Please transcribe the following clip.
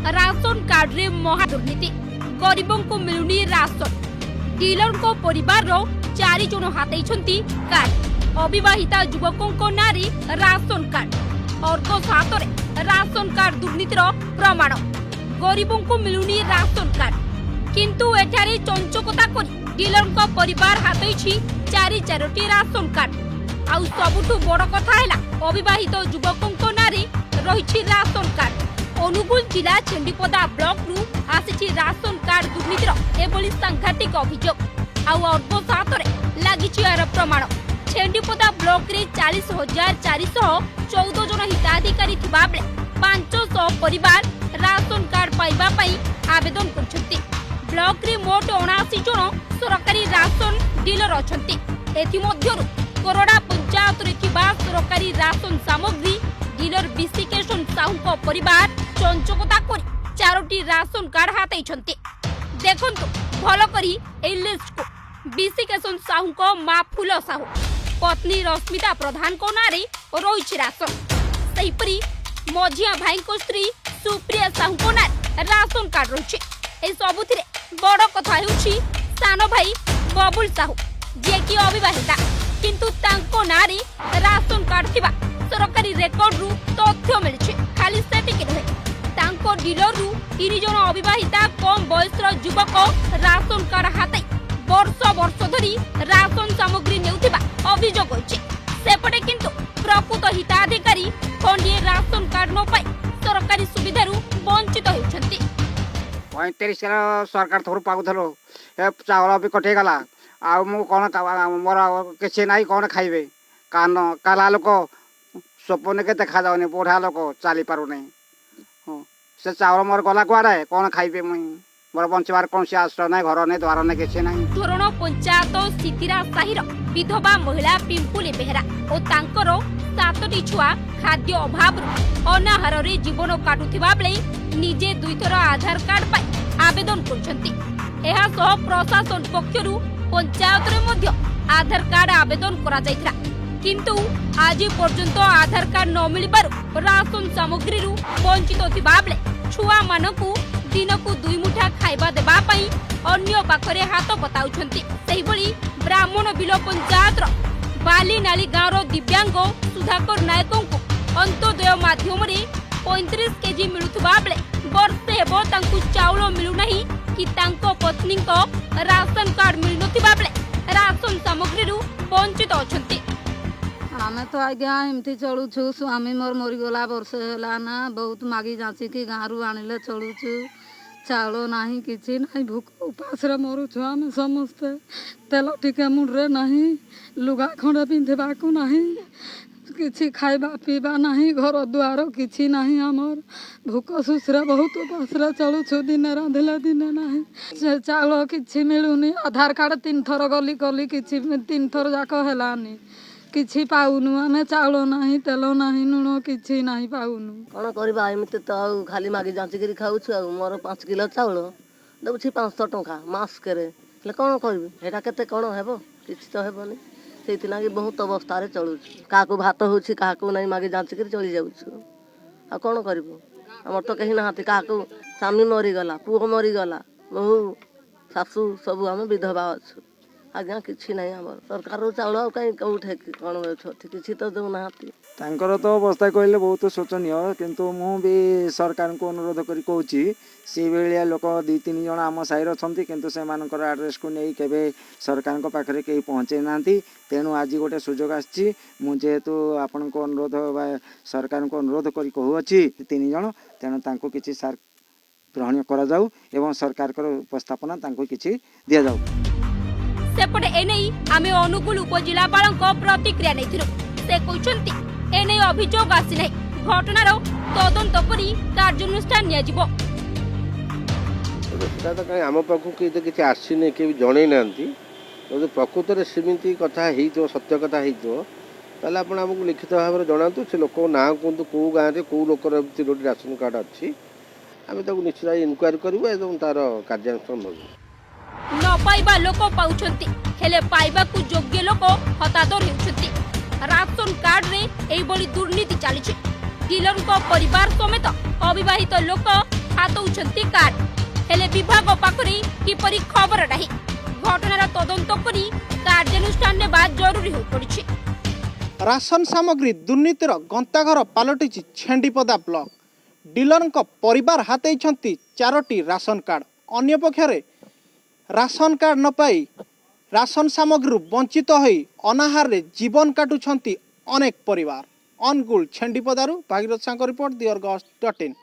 Ration card रे महा दुर्नीति गरीबों को मिलुनी राशन डीलर को परिवार रो 4 जन हाथैछंती कार्ड अविवाहिता युवकों को नारी राशन कार्ड अर्थ सातरे राशन कार्ड दुर्नीतिर प्रमाण गरीबों को मिलुनी राशन कार्ड किंतु एठारे चंचकता करी डीलर को परिवार हाथैछि 4 राशन कार्ड आउ सबुठु बड़ कथा हैला अविवाहित युवकों को नारी रहिछि राशन कार्ड अनुगुल जिला छेंडीपदा ब्लॉक रु आसिछि राशन कार्ड दुर्नीतिर एभली सांघातिक अभियोग आउ अर्ध सातरे लागिछि यार प्रमाण छेंडीपदा ब्लॉक रे 40,414 जन हिताधिकारी थिबा बेले 500 परिवार राशन कार्ड पाइबा पई आवेदन करछथि ब्लॉक रे मोट 79 जन सरकारी राशन डीलर अछथि एथि मध्यरु कोरोडा पंचायत रे थिबा सरकारी राशन सामग्री डीलर बीसी केशन साहू को परिवार चंचकता करी 4 राशन कार्ड हाथैछंती देखंतु भलो करी ए लिस्ट को बीसी केशन साहू को मा फूल साहू पत्नी रश्मिता प्रधान को नारे रही राशन सेहीपरी मझिया भाई को स्त्री सुप्रिया साहू को नारे राशन कार्ड रही सबुथिरे बड़ कथा हेउछि सान भाई बबुल साहू जे कि अविवाहिता किंतु तांको नारे राशन कार्ड थिबा सरकारी रेकर्ड रु तथ्य मिलछि खाली सेटिक रहे तांको डीलर रु 3 जन अविवाहिता कम बयसर युवक राशन कार्ड हाथै वर्ष वर्ष धरी राशन सामग्री नेउथिबा अभियोग होइछि सेपटे किंतु प्रकृत हिताधिकारी खंडिए राशन कार्ड न पाई सरकारी सुविधा रु वंचित होइछन्ति 35 सरकार थोर पाउथलो ए चावल भी कटे गला आ मु कोन मोर किछि नाही कोन खाइबे कान काला लोक सपने के देखा जाउने बुढ़ा लोक चली पारु नहीं से चावल मोर गला कुआरे कोन खाइबे मुई मोर बंचवार कौन से आश्रय नहीं घर नहीं द्वार नहीं किसी नहीं तोरण पंचायत सितिरा साहिर विधवा महिला पिंपुली बेहरा और तांकर 7टी छुआ खाद्य अभाव अनाहार रे जीवन काटुथिबा बेले निजे 2 थर आधार कार्ड पाई आवेदन करछंती एहा सह प्रशासन पक्षरु पंचायत रे मध्य आधार कार्ड आवेदन करा जायत्रा किंतु आज पर्यंत आधार कार्ड न मिलबारु राशन सामग्री रु वंचित थिबा बेले छुआ मानकु दिनकु 2 मुठा खाइबा देबा पई अन्य पाखरे हाथ पताउछंती सेही बळी ब्राह्मण बिलो पंचायत रो बाली नाली गाँव रो दिव्यांग सुधाकर नायकों को अंत्योदय माध्यम रे 35 केजी मिलुथबा बेले वर्षे हेबो तांकु चाउल मिलु नाही कि तांको पत्नी को राशन कार्ड मिलु नथिबा बेले राशन सामग्री रु वंचित अछंती आमे तो आज्ञा एमती चलुछु स्वामी मोर मरीगला वर्ष है ना बहुत मागी जाची कि गाँव आनिले चलुछु चाउल नाही किछि नाही भूख उपास मरुछु आमे समस्ते तेल टिके मुंडरे नाही लुगा खंडे पिंधबाकू नाही किछि खाइबा पीबा नाही घर दुआर किछि नाही हमर भूख सुसरे बहुत उपास चलुछु दिन रांधिले दिन नाही से चाउल किछि मिलुनी आधार कार्ड 3 थर गली गली किछि 3 थर जाक हेलानी किछि पाउनु आमे चाउल नाही तेल नाही नुण किछि नाही पाउनु कौन करबा एमती तो खाली मागी जांची करी खाउछु मोर 5 किलो चाउल दउछि 500 टका मास करे ले कौन करबी हेटा केते कौन हेबो किछि तो हेबोनी सेति लागी बहुत अवस्था रे चलुछु काको भात होछि काको नाही मागी जांची करी चली जाउछु आ कौन करबो हमर तो कहि नाहाती काको स्वामी मरी गला पुओ मरी गला बहु सासू सब हम विधवा अछु आज्ञा किछि नाही हमर सरकार चाउल कहीं कौठे कौन किछि तो दउ नाहाती तांकर तो अवस्था कहले बहुत शोचनीय किंतु मु भी सरकार को अनुरोध करी कहूची से बेलिया लोक 2-3 जन आम साइर अछंती किंतु से मानकर एड्रेस को नहीं केबे सरकार को पाखरे केही पहुंचे नांती तेणु आज गोटे सुजोग आछि मु जेहेतु आपन को अनुरोध सरकार को अनुरोध करी कहूची 3 जन तेणु तांको किछि ग्रहण करा जाऊ एवं सरकार को उपस्थापना तांको किछि दिया जाऊ सेपटे एने आमे अनुगुल उपजिलापाल प्रतिक्रिया नहीं से कहते एने अभियोग आसी ना घटनार तदंत करी कार्यानुष्ठान नियाजिबो आम पाखु किसी आसनी कि जन ना जो प्रकृत में सेमती कथा हो सत्य कथा होते आप लिखित भाव में जनातु से लोक ना कहतु कौ गाँव में कौ लोकर राशन कार्ड अच्छी आम निश्चित इनक्वारी करूँ तार कार्यानुष्ठान हो न पाइबा लोक पाउछंती हेले पाइबा को योग्य लोक हतादर हेउछंती राशन कार्ड रे एई बली दुर्नीति चली डीलर को परिवार समेत अविवाहित लोक ହାତଉଛନ୍ତି କାର୍ଡ ହେଲେ ବିଭାଗ ପାଖରେ କିପରି ଖବର ନାହିଁ। ଘଟଣାର ତଦନ୍ତ କରି କାର୍ଯ୍ୟାନୁଷ୍ଠାନ ନେବା ଜରୁରୀ ହୋଇପଡ଼ିଛି। राशन सामग्री दुर्नीतिर गंताघर पलटि छेंडीपदा ब्लॉक डीलर परिवार हाथई 4टी राशन कार्ड अन्य पक्षरे राशन कार्ड न पाई राशन सामग्री वंचित होई अनाहार रे जीवन काटुछंती अनेक परिवार। अनुगुल छेंडीपदारू भागीरथ सां रिपोर्ट दी अर्गस.in।